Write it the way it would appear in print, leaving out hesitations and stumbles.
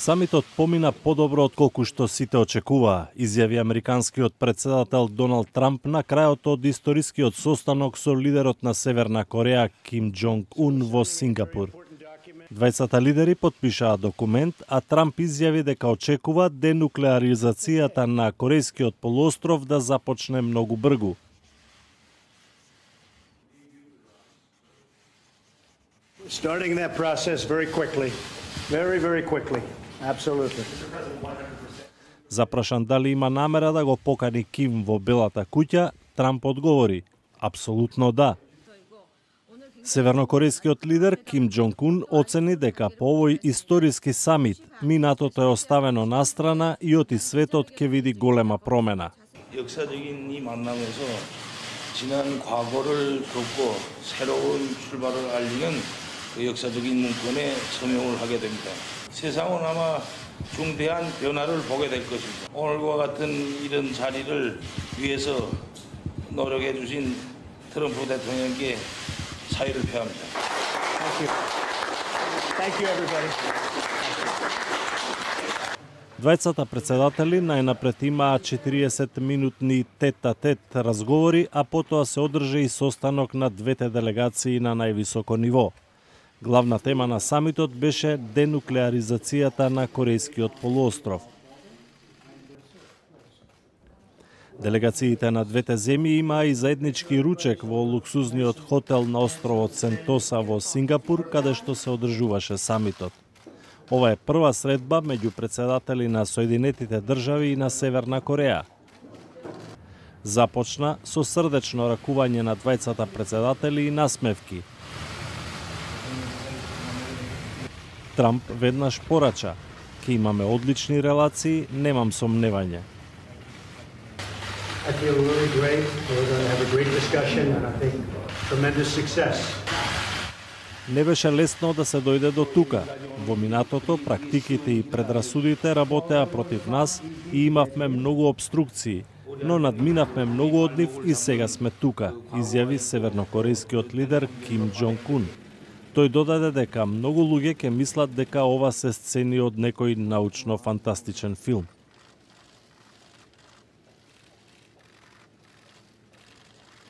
Самитот помина подобро отколку што сите очекуваа, изјави американскиот претседател Доналд Трамп на крајот од историскиот состанок со лидерот на Северна Кореја Ким Џонг Ун во Сингапур. Двајцата лидери потпишаа документ, а Трамп изјави дека очекува денуклеаризацијата на Корејскиот полуостров да започне многу брзо. Starting that process very quickly. Very quickly. Absolutely. Запрашан дали има намера да го покани Ким во Белата куќа, Трамп одговори: апсолутно да. Севернокорејскиот лидер Ким Џонг Ун оцени дека по овој историски самит минатото е оставено настрана и оти светот ќе види голема промена. 역사적인 이 만남에서 지난 과거를 덮고 새로운 출발을 알리는 그 역사적인 문건에 서명을 하게 됩니다. 세상은 아마 중대한 변화를 보게 될 것입니다. 오늘과 같은 이런 자리를 위해서 노력해 주신 트럼프 대통령께 사의를 표합니다. Thank you. Thank you, everybody. Двајцата претседатели најнапред имаа 40-минутни тет-а-тет разговори, а потоа се одржа и состанок на двете делегации на највисоко ниво. Главна тема на самитот беше денуклеаризацијата на Корејскиот полуостров. Делегациите на двете земји имаа и заеднички ручек во луксузниот хотел на островот Сентоса во Сингапур, каде што се одржуваше самитот. Ова е прва средба меѓу претседатели на Соединетите држави и на Северна Кореја. Започна со срдечно ракување на двајцата претседатели и насмевки. Трамп веднаш порача: "Ке имаме одлични релации, немам сомневање." I feel really great. We're going to have a great discussion and I think tremendous success. Не беше лесно да се дојде до тука. Во минатото, практиките и предрасудите работеа против нас и имавме многу обструкции, но надминавме многу од нив и сега сме тука, изјави севернокорејскиот лидер Ким Џонг Ун. Тој додаде дека многу луѓе ќе мислат дека ова се сцени од некој научно-фантастичен филм.